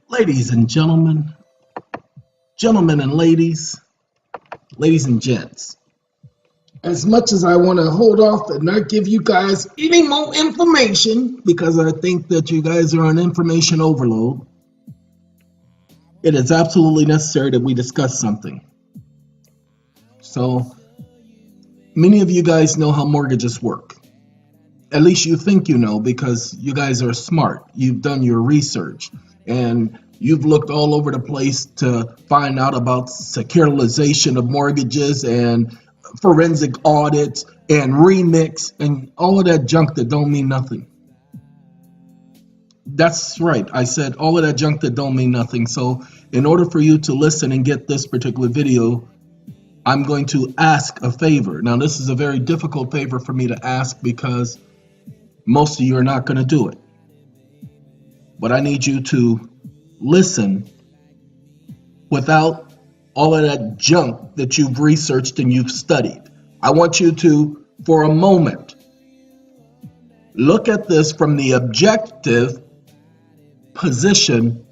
Ladies and gentlemen, gentlemen and ladies, ladies and gents, as much as I want to hold off and not give you guys any more information because I think that you guys are on information overload, it is absolutely necessary that we discuss something. So, many of you guys know how mortgages work. At least you think you know because you guys are smart. You've done your research and you've looked all over the place to find out about securitization of mortgages and forensic audits and remix and all of that junk that don't mean nothing. That's right. I said all of that junk that don't mean nothing. So in order for you to listen and get this particular video, I'm going to ask a favor. Now, this is a very difficult favor for me to ask because most of you are not going to do it. But I need you to listen without all of that junk that you've researched and you've studied. I want you to, for a moment, look at this from the objective position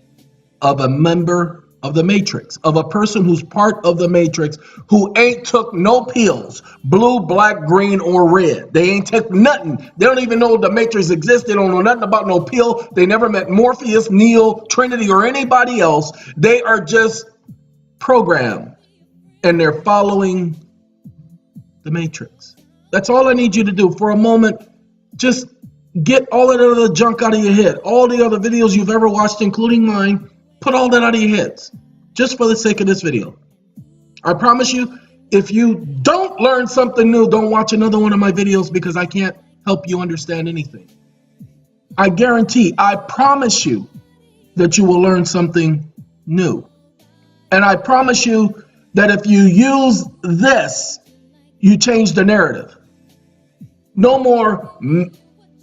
of a member of the matrix, of a person who's part of the matrix, who ain't took no pills, blue, black, green, or red. They ain't took nothing. They don't even know the matrix exists. They don't know nothing about no pill. They never met Morpheus, Neo, Trinity, or anybody else. They are just programmed, and they're following the matrix. That's all I need you to do for a moment. Just get all of the other junk out of your head. All the other videos you've ever watched, including mine, put all that out of your heads, just for the sake of this video. I promise you, if you don't learn something new, don't watch another one of my videos because I can't help you understand anything. I guarantee, I promise you that you will learn something new. And I promise you that if you use this, you change the narrative. No more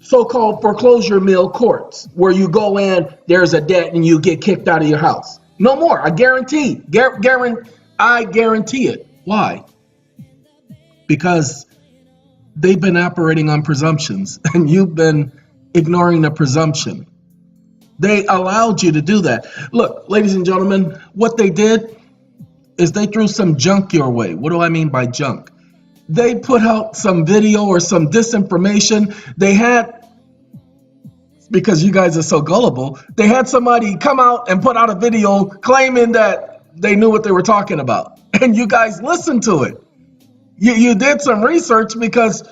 so-called foreclosure mill courts where you go in, there's a debt, and you get kicked out of your house. No more. I guarantee. I guarantee it. Why? Because they've been operating on presumptions, and you've been ignoring the presumption. They allowed you to do that. Look, ladies and gentlemen, what they did is they threw some junk your way. What do I mean by junk? They put out some video or some disinformation. They had, because you guys are so gullible, they had somebody come out and put out a video claiming that they knew what they were talking about. And you guys listened to it. You did some research because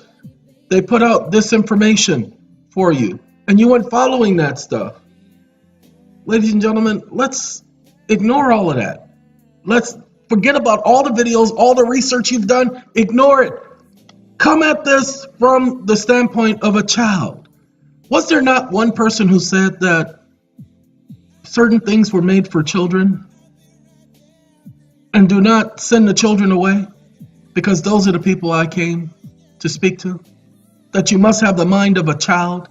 they put out disinformation for you. And you went following that stuff. Ladies and gentlemen, let's ignore all of that. Let's forget about all the videos, all the research you've done. Ignore it. Come at this from the standpoint of a child. Was there not one person who said that certain things were made for children? And do not send the children away, because those are the people I came to speak to. That you must have the mind of a child.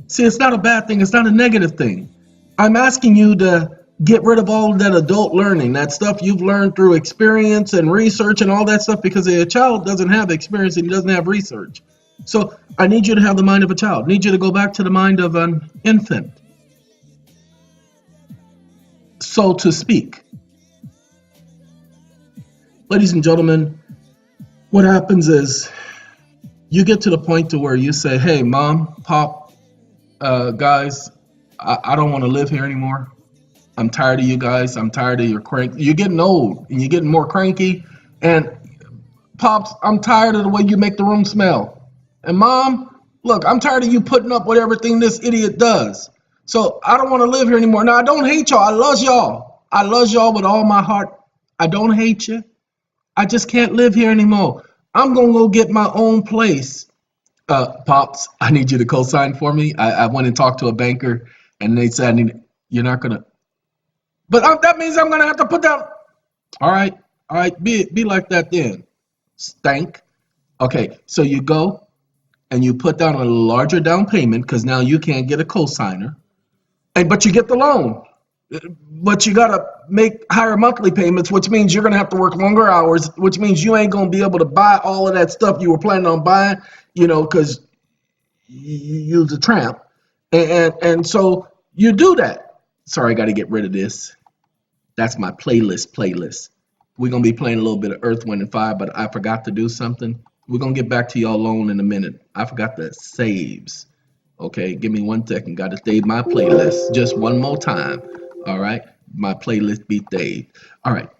See, it's not a bad thing. It's not a negative thing. I'm asking you to get rid of all that adult learning, that stuff you've learned through experience and research and all that stuff, because a child doesn't have experience and he doesn't have research. So I need you to have the mind of a child. I need you to go back to the mind of an infant, so to speak. Ladies and gentlemen, what happens is you get to the point to where you say, hey, mom, pop, guys, I don't want to live here anymore. I'm tired of you guys. I'm tired of your crank. You're getting old and you're getting more cranky. And pops, I'm tired of the way you make the room smell. And mom, look, I'm tired of you putting up with everything this idiot does. So I don't want to live here anymore. Now, I don't hate y'all. I love y'all. I love y'all with all my heart. I don't hate you. I just can't live here anymore. I'm going to go get my own place. Pops, I need you to co-sign for me. I went and talked to a banker and they said, you're not going to. But that means I'm going to have to put down. All right. Be like that then. Stank. Okay. So you go and you put down a larger down payment because now you can't get a co-signer. But you get the loan. But you got to make higher monthly payments, which means you're going to have to work longer hours, which means you ain't going to be able to buy all of that stuff you were planning on buying, because you're a tramp. And so you do that. Sorry, I got to get rid of this. That's my playlist. We're going to be playing a little bit of Earth, Wind, and Fire, but I forgot to do something. We're going to get back to y'all alone in a minute. I forgot the saves. Okay, give me 1 second. Got to save my playlist just one more time. All right, my playlist be saved. All right,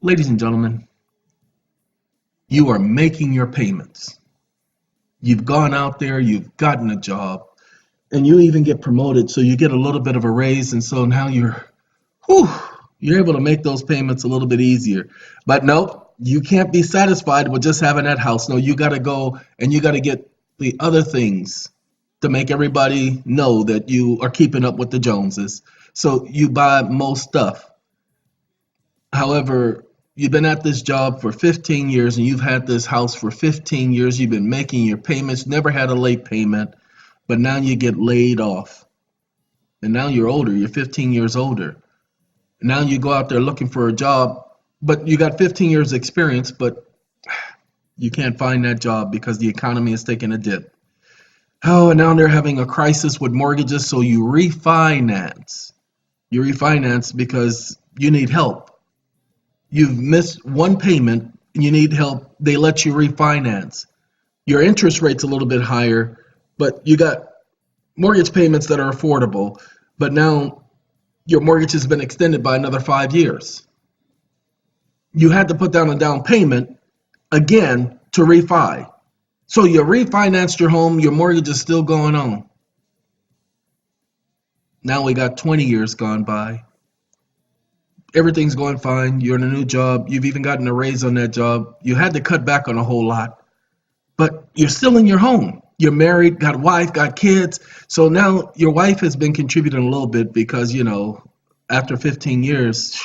ladies and gentlemen, you are making your payments. You've gone out there, you've gotten a job, and you even get promoted, so you get a little bit of a raise, and so now whew, you're able to make those payments a little bit easier. But no, you can't be satisfied with just having that house. No, you got to go and you got to get the other things to make everybody know that you are keeping up with the Joneses. So you buy most stuff. However, you've been at this job for 15 years and you've had this house for 15 years. You've been making your payments, never had a late payment, but now you get laid off. And now you're older, you're 15 years older. Now you go out there looking for a job, but you got 15 years experience, but you can't find that job because the economy is taking a dip. Oh, and now they're having a crisis with mortgages, so you refinance. You refinance because you need help. You've missed one payment, and you need help. They let you refinance. Your interest rate's a little bit higher, but you got mortgage payments that are affordable, but now your mortgage has been extended by another 5 years. You had to put down a down payment again to refi. So you refinanced your home, your mortgage is still going on. Now we got 20 years gone by. Everything's going fine. You're in a new job. You've even gotten a raise on that job. You had to cut back on a whole lot, but you're still in your home. You're married, got a wife, got kids. So now your wife has been contributing a little bit because, after 15 years,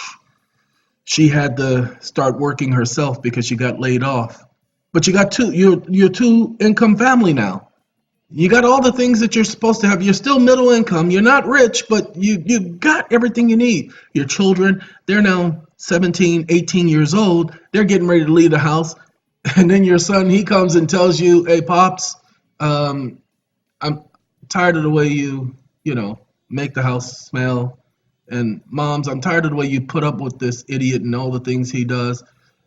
she had to start working herself because she got laid off. But you got you're two income family now. You got all the things that you're supposed to have. You're still middle income. You're not rich, but you got everything you need. Your children, they're now 17, 18 years old. They're getting ready to leave the house. And then your son, he comes and tells you, hey, Pops, I'm tired of the way make the house smell. And Moms, I'm tired of the way you put up with this idiot and all the things he does.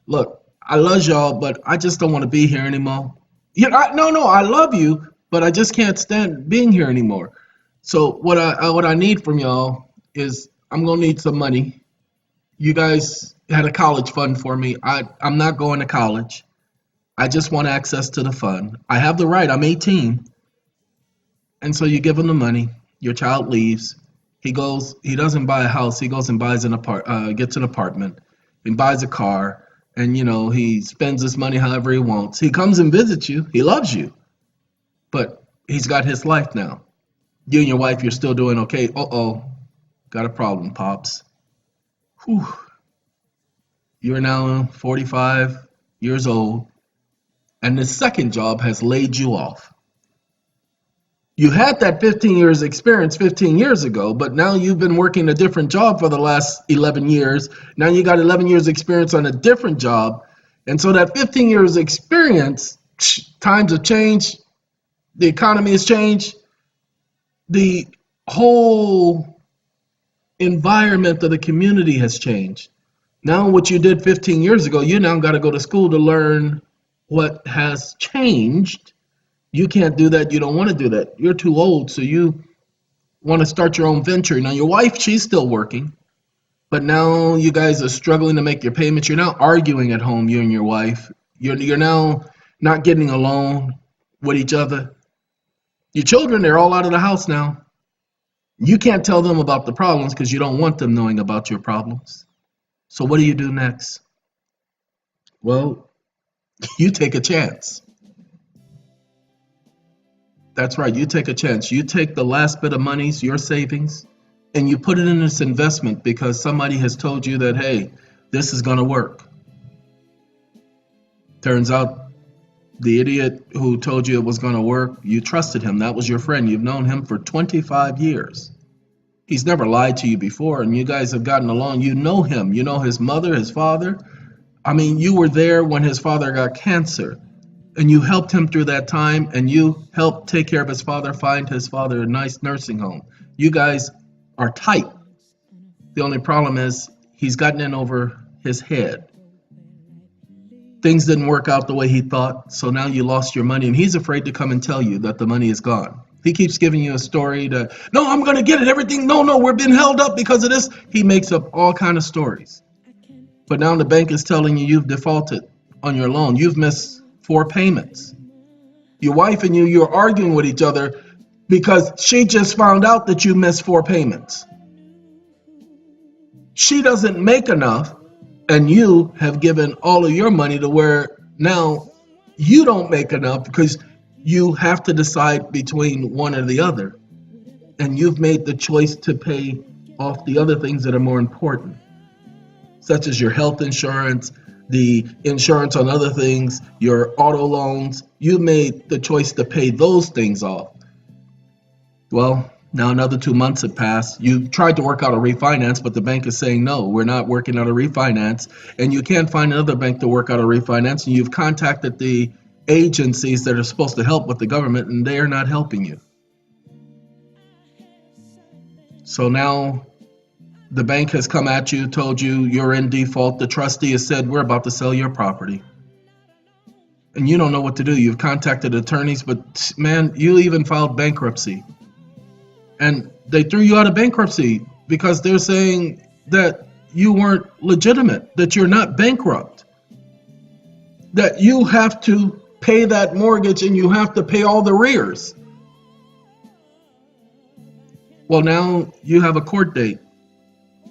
Look, I love y'all, but I just don't want to be here anymore. No, I love you, but I just can't stand being here anymore. So what I need from y'all is I'm gonna need some money. You guys had a college fund for me. I'm not going to college. I just want access to the fund. I have the right. I'm 18. And so you give him the money. Your child leaves. He doesn't buy a house. He goes and buys gets an apartment and buys a car. And, he spends his money however he wants. He comes and visits you. He loves you. But he's got his life now. You and your wife, you're still doing okay. Uh-oh. Got a problem, Pops. Whew. You're now 45 years old. And the second job has laid you off. You had that 15 years experience 15 years ago, but now you've been working a different job for the last 11 years. Now you got 11 years experience on a different job. And so that 15 years experience, times have changed. The economy has changed. The whole environment of the community has changed. Now what you did 15 years ago, you now got to go to school to learn what has changed. You can't do that. You don't want to do that. You're too old, so you want to start your own venture. Now, your wife, she's still working, but now you guys are struggling to make your payments. You're now arguing at home, you and your wife. You're now not getting along with each other. Your children, they're all out of the house now. You can't tell them about the problems because you don't want them knowing about your problems. So what do you do next? Well, you take a chance. That's right. You take a chance. You take the last bit of monies, your savings, and you put it in this investment because somebody has told you that, hey, this is going to work. Turns out the idiot who told you it was going to work, you trusted him. That was your friend. You've known him for 25 years. He's never lied to you before, and you guys have gotten along. You know him. You know his mother, his father. I mean, you were there when his father got cancer. And you helped him through that time, and you helped take care of his father, find his father a nice nursing home. You guys are tight. The only problem is he's gotten in over his head. Things didn't work out the way he thought, so now you lost your money, and he's afraid to come and tell you that the money is gone. He keeps giving you a story that, no, I'm going to get it, everything, no, we're being held up because of this. He makes up all kind of stories. But now the bank is telling you you've defaulted on your loan. You've missed 4 payments. Your wife and you're arguing with each other because she just found out that you missed 4 payments. She doesn't make enough, and you have given all of your money to where now you don't make enough because you have to decide between one or the other. And you've made the choice to pay off the other things that are more important, such as your health insurance, the insurance on other things, your auto loans. You made the choice to pay those things off. Well, now another 2 months have passed. You tried to work out a refinance, but the bank is saying, no, we're not working out a refinance. And you can't find another bank to work out a refinance. And you've contacted the agencies that are supposed to help with the government, and they are not helping you. So now the bank has come at you, told you you're in default. The trustee has said, we're about to sell your property. And you don't know what to do. You've contacted attorneys, but man, you even filed bankruptcy. And they threw you out of bankruptcy because they're saying that you weren't legitimate, that you're not bankrupt, that you have to pay that mortgage and you have to pay all the arrears. Well, now you have a court date.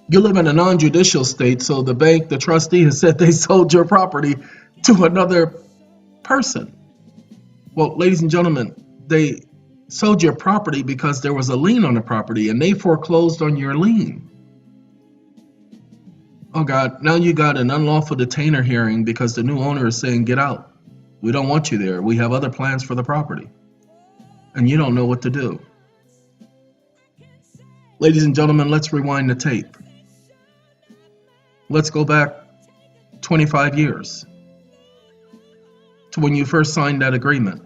You live in a non-judicial state, so the bank, the trustee, has said they sold your property to another person. Well, ladies and gentlemen, they sold your property because there was a lien on the property, and they foreclosed on your lien. Oh God, now you got an unlawful detainer hearing because the new owner is saying, get out. We don't want you there. We have other plans for the property. And you don't know what to do. Ladies and gentlemen, let's rewind the tape. Let's go back 25 years to when you first signed that agreement.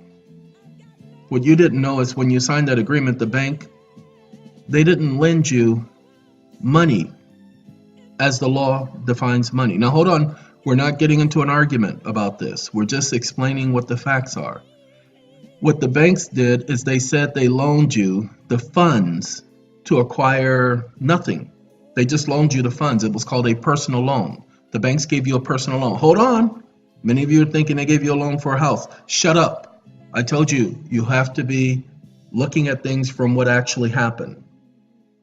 What you didn't know is when you signed that agreement, the bank, they didn't lend you money as the law defines money. Now, hold on. We're not getting into an argument about this. We're just explaining what the facts are. What the banks did is they said they loaned you the funds to acquire nothing. They just loaned you the funds. It was called a personal loan. The banks gave you a personal loan. Hold on. Many of you are thinking they gave you a loan for a house. Shut up. I told you, you have to be looking at things from what actually happened.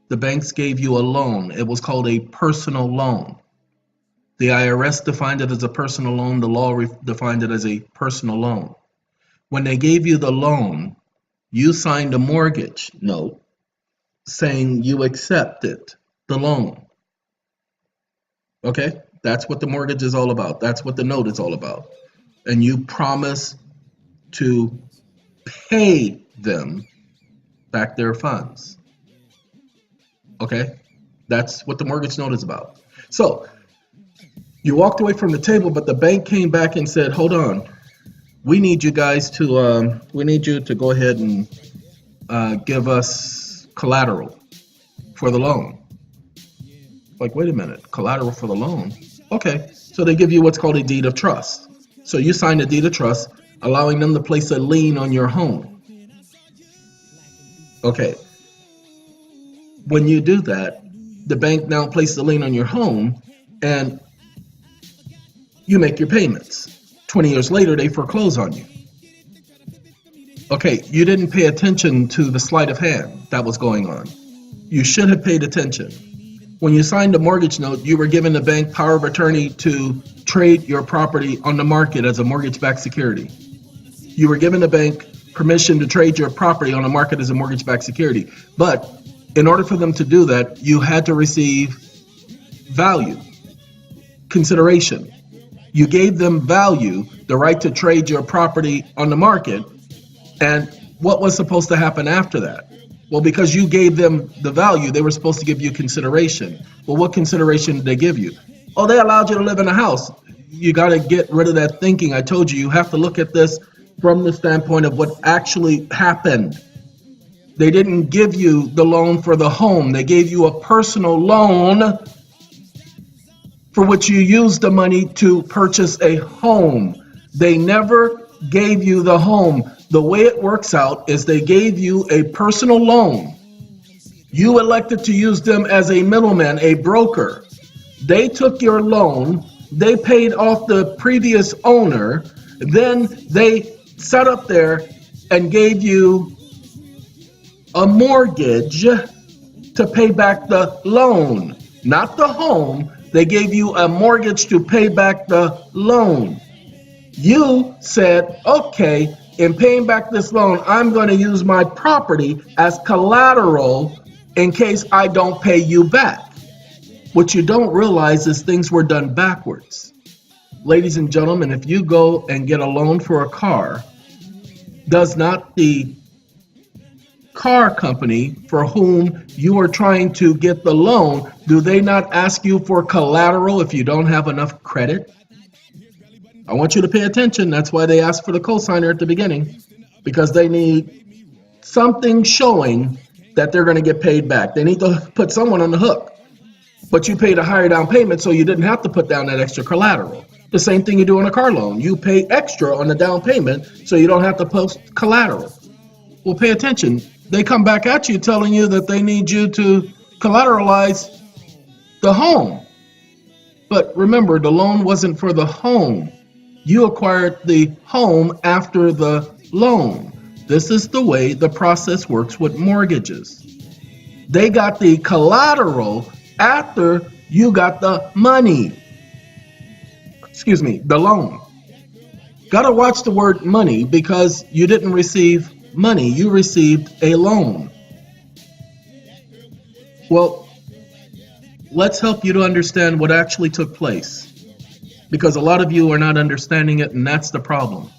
The banks gave you a loan. It was called a personal loan. The IRS defined it as a personal loan. The law defined it as a personal loan. When they gave you the loan, you signed a mortgage note saying you accepted the loan. Okay? That's what the mortgage is all about. That's what the note is all about. And you promise to pay them back their funds. Okay? That's what the mortgage note is about. So, you walked away from the table, but the bank came back and said, hold on. We need you guys to, go ahead and give us collateral for the loan. Like, wait a minute, collateral for the loan? Okay, so they give you what's called a deed of trust. So you sign a deed of trust, allowing them to place a lien on your home. Okay, when you do that, the bank now places a lien on your home, and you make your payments. 20 years later, they foreclose on you. Okay, you didn't pay attention to the sleight of hand that was going on. You should have paid attention. When you signed the mortgage note, you were given the bank power of attorney to trade your property on the market as a mortgage-backed security. You were given the bank permission to trade your property on the market as a mortgage-backed security. But in order for them to do that, you had to receive value, consideration. You gave them value, the right to trade your property on the market. And what was supposed to happen after that? Well, because you gave them the value, they were supposed to give you consideration. Well, what consideration did they give you? Oh, they allowed you to live in a house. You got to get rid of that thinking. I told you, you have to look at this from the standpoint of what actually happened. They didn't give you the loan for the home. They gave you a personal loan for which you used the money to purchase a home. They never gave you the home. The way it works out is they gave you a personal loan. You elected to use them as a middleman, a broker. They took your loan, they paid off the previous owner, then they sat up there and gave you a mortgage to pay back the loan, not the home. They gave you a mortgage to pay back the loan. You said, okay, in paying back this loan, I'm going to use my property as collateral in case I don't pay you back. What you don't realize is things were done backwards. Ladies and gentlemen, if you go and get a loan for a car, does not the car company for whom you are trying to get the loan, do they not ask you for collateral if you don't have enough credit? I want you to pay attention. That's why they ask for the cosigner at the beginning, because they need something showing that they're going to get paid back. They need to put someone on the hook. But you paid a higher down payment, so you didn't have to put down that extra collateral. The same thing you do on a car loan. You pay extra on the down payment, so you don't have to post collateral. Well, pay attention. They come back at you telling you that they need you to collateralize the home. But remember, the loan wasn't for the home. You acquired the home after the loan. This is the way the process works with mortgages. They got the collateral after you got the money. The loan. Gotta watch the word money, because you didn't receive money, you received a loan. Well, let's help you to understand what actually took place, because a lot of you are not understanding it, and that's the problem.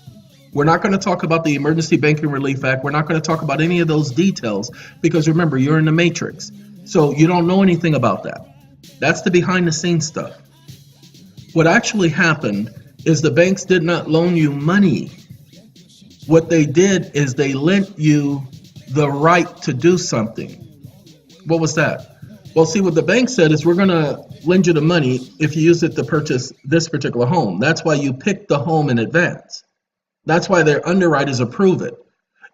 We're not going to talk about the Emergency Banking Relief Act. We're not going to talk about any of those details, because remember, you're in the matrix, so you don't know anything about that. That's the behind the scenes stuff. What actually happened is the banks did not loan you money. What they did is they lent you the right to do something. What was that? Well, see, what the bank said is, we're going to lend you the money if you use it to purchase this particular home. That's why you picked the home in advance. That's why their underwriters approve it.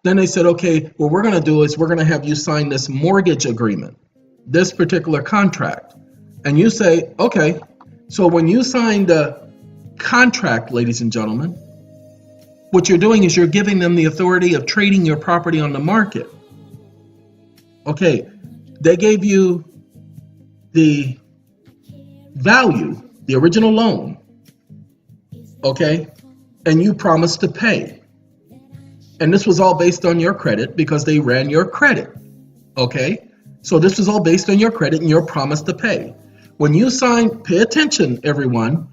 Then they said, okay, what we're going to do is we're going to have you sign this mortgage agreement, this particular contract. And you say, okay. So when you sign the contract, ladies and gentlemen, what you're doing is you're giving them the authority of trading your property on the market. Okay, they gave you the value, the original loan, okay, and you promised to pay. And this was all based on your credit, because they ran your credit, okay? So this was all based on your credit and your promise to pay. When you signed, pay attention, everyone,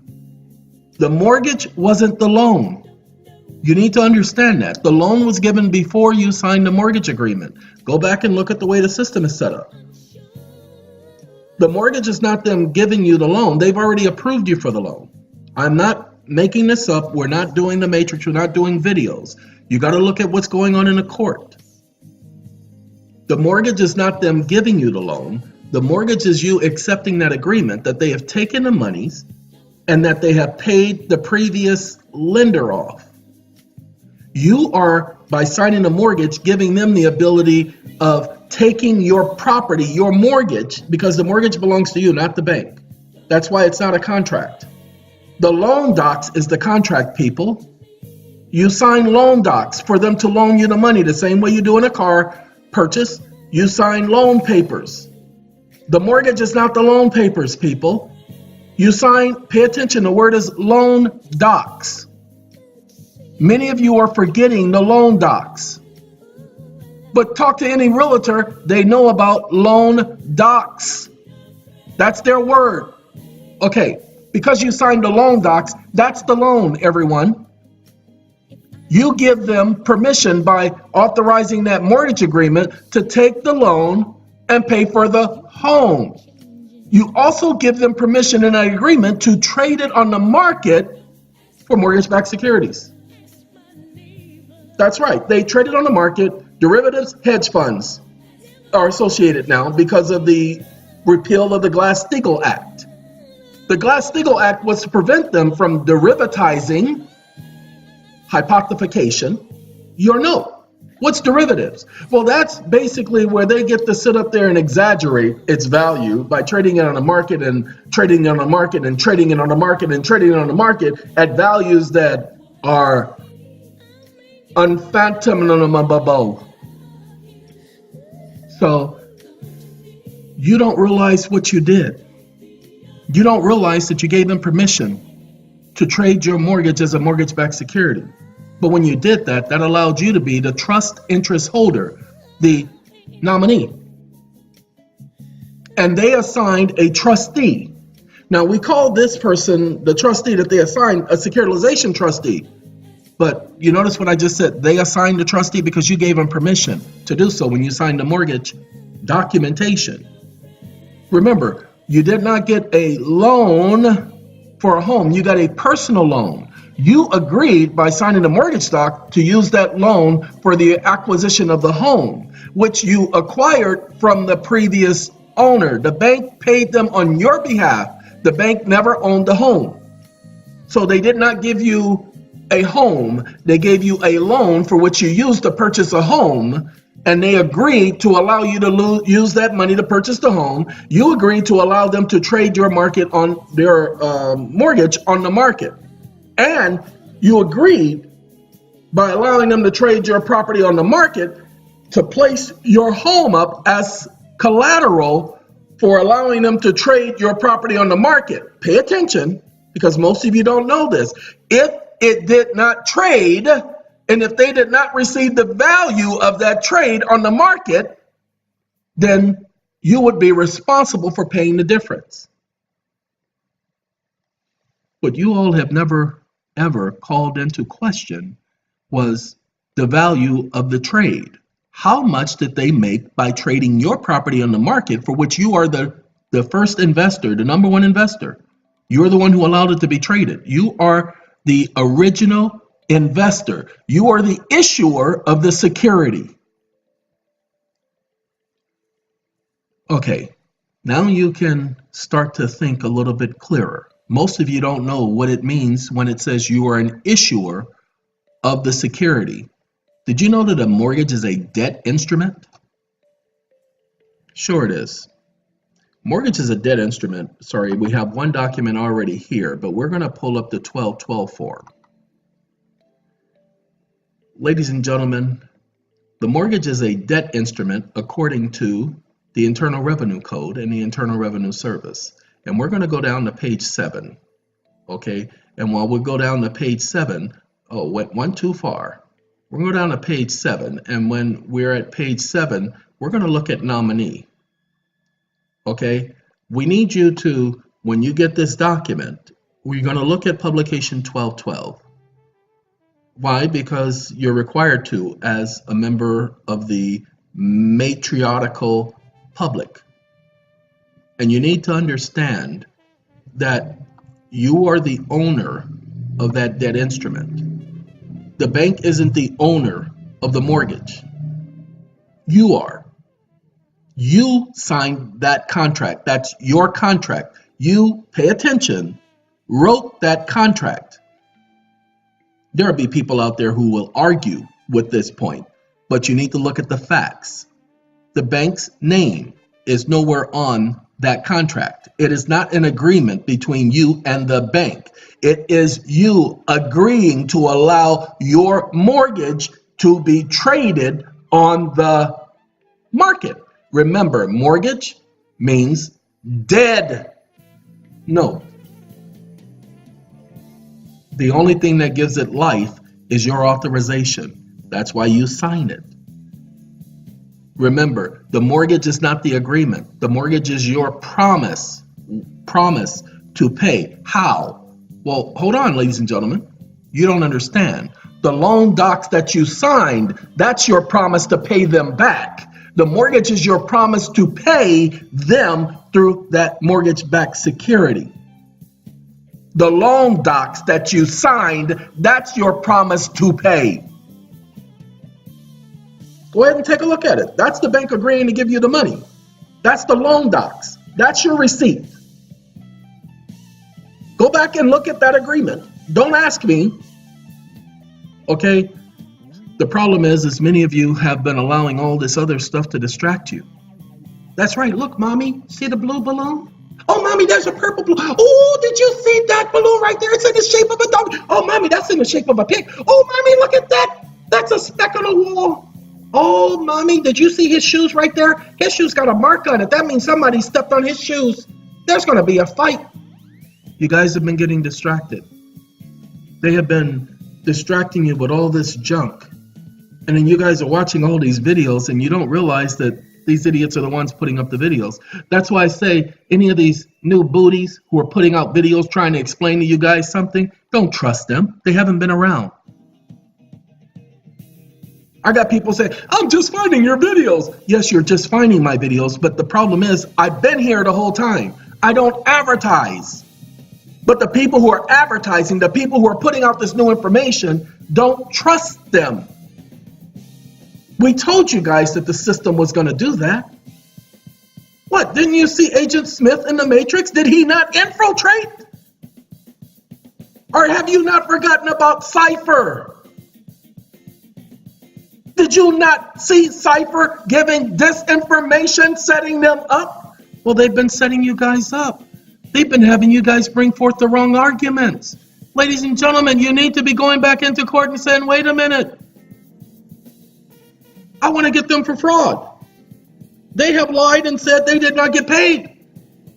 the mortgage wasn't the loan. You need to understand that. The loan was given before you signed the mortgage agreement. Go back and look at the way the system is set up. The mortgage is not them giving you the loan. They've already approved you for the loan. I'm not making this up. We're not doing the matrix. We're not doing videos. You got to look at what's going on in the court. The mortgage is not them giving you the loan. The mortgage is you accepting that agreement that they have taken the monies and that they have paid the previous lender off. You are, by signing a mortgage, giving them the ability of taking your property, your mortgage, because the mortgage belongs to you, not the bank. That's why it's not a contract. The loan docs is the contract, people. You sign loan docs for them to loan you the money, the same way you do in a car purchase. You sign loan papers. The mortgage is not the loan papers, people. You sign, pay attention, the word is loan docs. Many of you are forgetting the loan docs. But talk to any realtor, they know about loan docs. That's their word. Okay, because you signed the loan docs, that's the loan, everyone. You give them permission by authorizing that mortgage agreement to take the loan and pay for the home. You also give them permission in that agreement to trade it on the market for mortgage-backed securities. That's right. They trade it on the market, derivatives, hedge funds. are associated now because of the repeal of the Glass-Steagall Act. The Glass-Steagall Act was to prevent them from derivatizing, hypothecation, your note. What's derivatives? Well, that's basically where they get to sit up there and exaggerate its value by trading it on the market and trading it on the market and trading it on the market and trading it on the market at values that are unfathomable. So you don't realize what you did. You don't realize that you gave them permission to trade your mortgage as a mortgage-backed security. But when you did that, that allowed you to be the trust interest holder, the nominee. And they assigned a trustee. Now, we call this person, the trustee that they assigned, a securitization trustee. But you notice what I just said? They assigned the trustee because you gave them permission to do so when you signed the mortgage documentation. Remember, you did not get a loan for a home. You got a personal loan. You agreed by signing the mortgage doc to use that loan for the acquisition of the home, which you acquired from the previous owner. The bank paid them on your behalf. The bank never owned the home. So they did not give you a home. They gave you a loan for which you used to purchase a home, and they agreed to allow you to use that money to purchase the home. You agreed to allow them to trade your market on their mortgage on the market. And you agreed by allowing them to trade your property on the market to place your home up as collateral for allowing them to trade your property on the market. Pay attention, because most of you don't know this. If it did not trade, and if they did not receive the value of that trade on the market, then you would be responsible for paying the difference. What you all have never ever called into question was the value of the trade. How much did they make by trading your property on the market, for which you are the first investor, the number one investor? You're the one who allowed it to be traded. You are the original investor. You are the issuer of the security. Okay, now you can start to think a little bit clearer. Most of you don't know what it means when it says you are an issuer of the security. Did you know that a mortgage is a debt instrument? Sure it is. Mortgage is a debt instrument. Sorry, we have one document already here, but we're going to pull up the 1212 form. Ladies and gentlemen, the mortgage is a debt instrument according to the Internal Revenue Code and the Internal Revenue Service. And we're going to go down to page 7, okay? And while we go down to page 7, went one too far. We're going to go down to page 7, and when we're at page 7, we're going to look at nominee, okay? We need you to, when you get this document, we're going to look at publication 1212. Why? Because you're required to as a member of the matriarchal public. And you need to understand that you are the owner of that debt instrument. The bank isn't the owner of the mortgage. You are. You signed that contract. That's your contract. You, pay attention, wrote that contract. There'll be people out there who will argue with this point, but you need to look at the facts. The bank's name is nowhere on that contract. It is not an agreement between you and the bank. It is you agreeing to allow your mortgage to be traded on the market. Remember, mortgage means dead note. The only thing that gives it life is your authorization. That's why you sign it. Remember, the mortgage is not the agreement. The mortgage is your promise to pay. How? Well, hold on, ladies and gentlemen. You don't understand. The loan docs that you signed, that's your promise to pay them back. The mortgage is your promise to pay them through that mortgage-backed security. The loan docs that you signed, that's your promise to pay. Go ahead and take a look at it. That's the bank agreeing to give you the money. That's the loan docs. That's your receipt. Go back and look at that agreement. Don't ask me. Okay? The problem is many of you have been allowing all this other stuff to distract you. That's right. Look, Mommy, see the blue balloon? Oh, Mommy, there's a purple balloon. Oh, did you see that balloon right there? It's in the shape of a dog. Oh, Mommy, that's in the shape of a pig. Oh, Mommy, look at that. That's a speck on the wall. Oh, Mommy, did you see his shoes right there? His shoes got a mark on it. That means somebody stepped on his shoes. There's going to be a fight. You guys have been getting distracted. They have been distracting you with all this junk. And then you guys are watching all these videos and you don't realize that these idiots are the ones putting up the videos. That's why I say any of these new booties who are putting out videos trying to explain to you guys something, don't trust them. They haven't been around. I got people say, I'm just finding your videos. Yes, you're just finding my videos, but the problem is I've been here the whole time. I don't advertise. But the people who are advertising, the people who are putting out this new information, don't trust them. We told you guys that the system was going to do that. What, didn't you see Agent Smith in the Matrix? Did he not infiltrate? Or have you not forgotten about Cypher? Did you not see Cypher giving disinformation, setting them up? Well, they've been setting you guys up. They've been having you guys bring forth the wrong arguments. Ladies and gentlemen, you need to be going back into court and saying, wait a minute. I want to get them for fraud. They have lied and said they did not get paid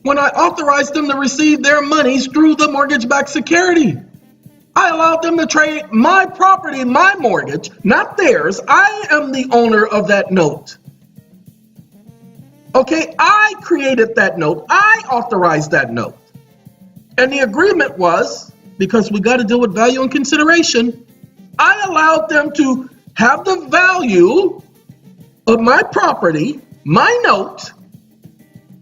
when I authorized them to receive their monies through the mortgage-backed security. I allowed them to trade my property, my mortgage, not theirs. I am the owner of that note. Okay, I created that note. I authorized that note. And the agreement was, because we got to deal with value and consideration, I allowed them to have the value of my property, my note,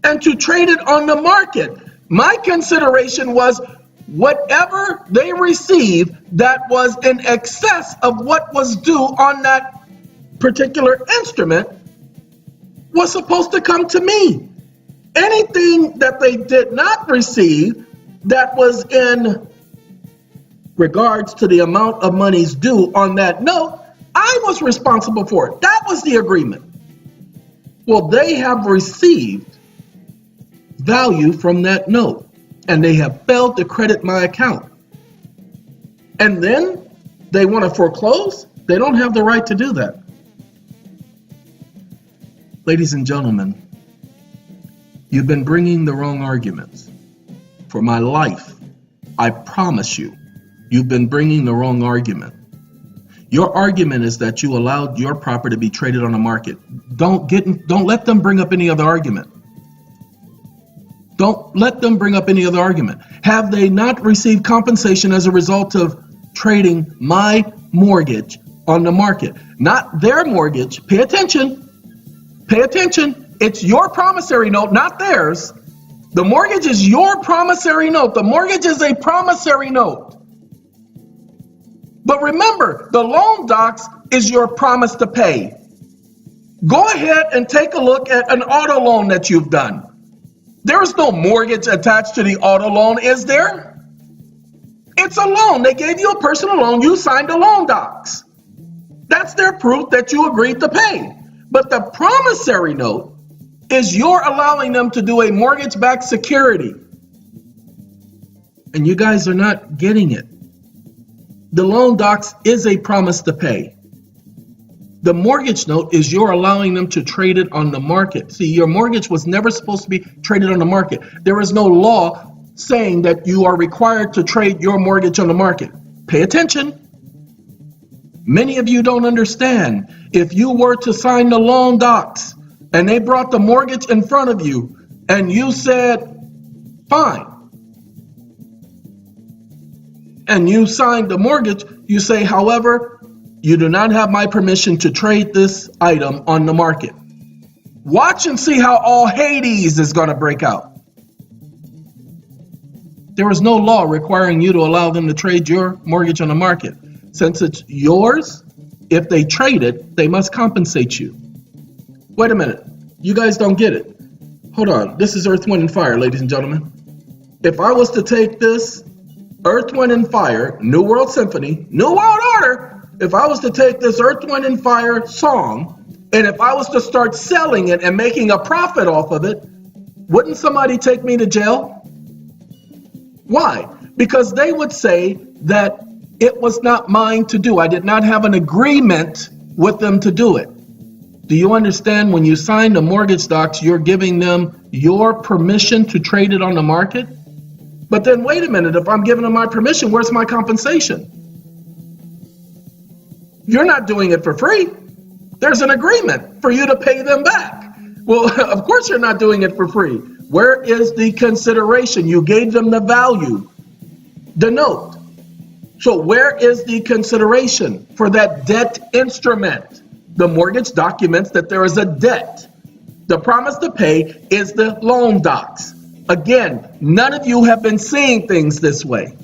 and to trade it on the market. My consideration was whatever they received that was in excess of what was due on that particular instrument was supposed to come to me. Anything that they did not receive that was in regards to the amount of monies due on that note, I was responsible for it. That was the agreement. Well, they have received value from that note, and they have failed to credit my account. And then they want to foreclose? They don't have the right to do that. Ladies and gentlemen, you've been bringing the wrong arguments. For my life, I promise you, you've been bringing the wrong argument. Your argument is that you allowed your property to be traded on the market. Don't let them bring up any other argument. Don't let them bring up any other argument. Have they not received compensation as a result of trading my mortgage on the market? Not their mortgage. Pay attention. Pay attention. It's your promissory note, not theirs. The mortgage is your promissory note. The mortgage is a promissory note. But remember, the loan docs is your promise to pay. Go ahead and take a look at an auto loan that you've done. There is no mortgage attached to the auto loan, is there? It's a loan. They gave you a personal loan. You signed the loan docs. That's their proof that you agreed to pay. But the promissory note is you're allowing them to do a mortgage-backed security. And you guys are not getting it. The loan docs is a promise to pay. The mortgage note is you're allowing them to trade it on the market. See, your mortgage was never supposed to be traded on the market. There is no law saying that you are required to trade your mortgage on the market. Pay attention. Many of you don't understand. If you were to sign the loan docs and they brought the mortgage in front of you and you said, fine, and you signed the mortgage, you say, however, you do not have my permission to trade this item on the market. Watch and see how all Hades is going to break out. There is no law requiring you to allow them to trade your mortgage on the market. Since it's yours, if they trade it, they must compensate you. Wait a minute. You guys don't get it. Hold on. This is Earth, Wind, and Fire, ladies and gentlemen. If I was to take this Earth, Wind, and Fire, New World Symphony, New World Order, if I was to take this Earth, Wind, and Fire song, and if I was to start selling it and making a profit off of it, wouldn't somebody take me to jail? Why? Because they would say that it was not mine to do. I did not have an agreement with them to do it. Do you understand? When you sign the mortgage docs, you're giving them your permission to trade it on the market? But then wait a minute, if I'm giving them my permission, where's my compensation? You're not doing it for free. There's an agreement for you to pay them back. Well, of course you're not doing it for free. Where is the consideration? You gave them the value, the note. So where is the consideration for that debt instrument? The mortgage documents that there is a debt. The promise to pay is the loan docs. Again, none of you have been seeing things this way.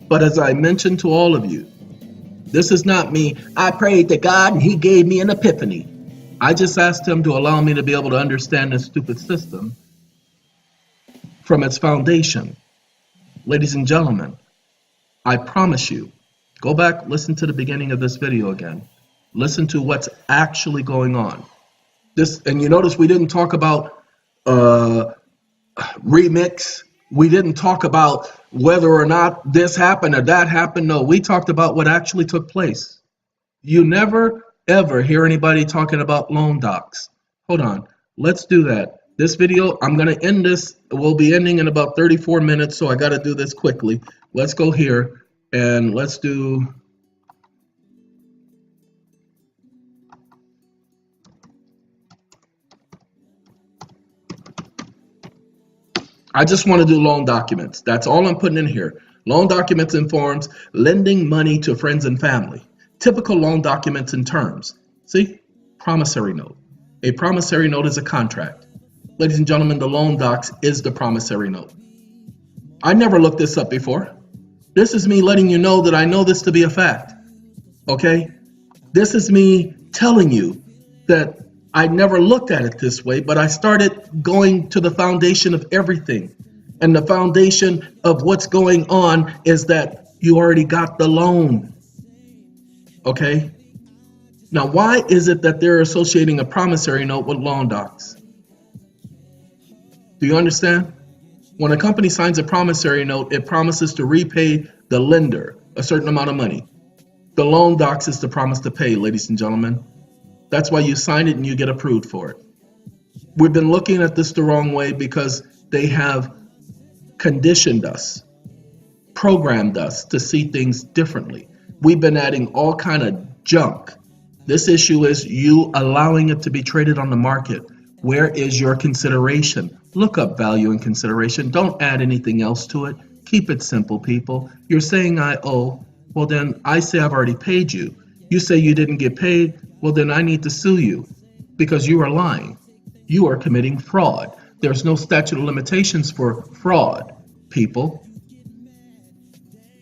But as I mentioned to all of you, this is not me. I prayed to God and he gave me an epiphany. I just asked him to allow me to be able to understand this stupid system from its foundation. Ladies and gentlemen, I promise you, go back, listen to the beginning of this video again. Listen to what's actually going on. This, and you notice we didn't talk about remix. We didn't talk about whether or not this happened or that happened. No, we talked about what actually took place. You never, ever hear anybody talking about loan docs. Hold on. Let's do that. This video, I'm going to end this. We'll be ending in about 34 minutes, so I got to do this quickly. Let's go here and let's do... I just want to do loan documents. That's all I'm putting in here. Loan documents and forms, lending money to friends and family. Typical loan documents and terms. See? Promissory note. A promissory note is a contract. Ladies and gentlemen, the loan docs is the promissory note. I never looked this up before. This is me letting you know that I know this to be a fact. Okay? This is me telling you that I never looked at it this way, but I started going to the foundation of everything. And the foundation of what's going on is that you already got the loan. Okay? Now, why is it that they're associating a promissory note with loan docs? Do you understand? When a company signs a promissory note, it promises to repay the lender a certain amount of money. The loan docs is the promise to pay, ladies and gentlemen. That's why you sign it and you get approved for it. We've been looking at this the wrong way because they have conditioned us, programmed us to see things differently. We've been adding all kind of junk. This issue is you allowing it to be traded on the market. Where is your consideration? Look up value and consideration. Don't add anything else to it. Keep it simple, people. You're saying I owe. Well, then I say I've already paid you. You say you didn't get paid. Well, then I need to sue you because you are lying. You are committing fraud. There's no statute of limitations for fraud, people.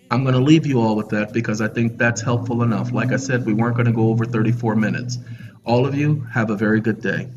I'm going to leave you all with that because I think that's helpful enough. Like I said, we weren't going to go over 34 minutes. All of you, have a very good day.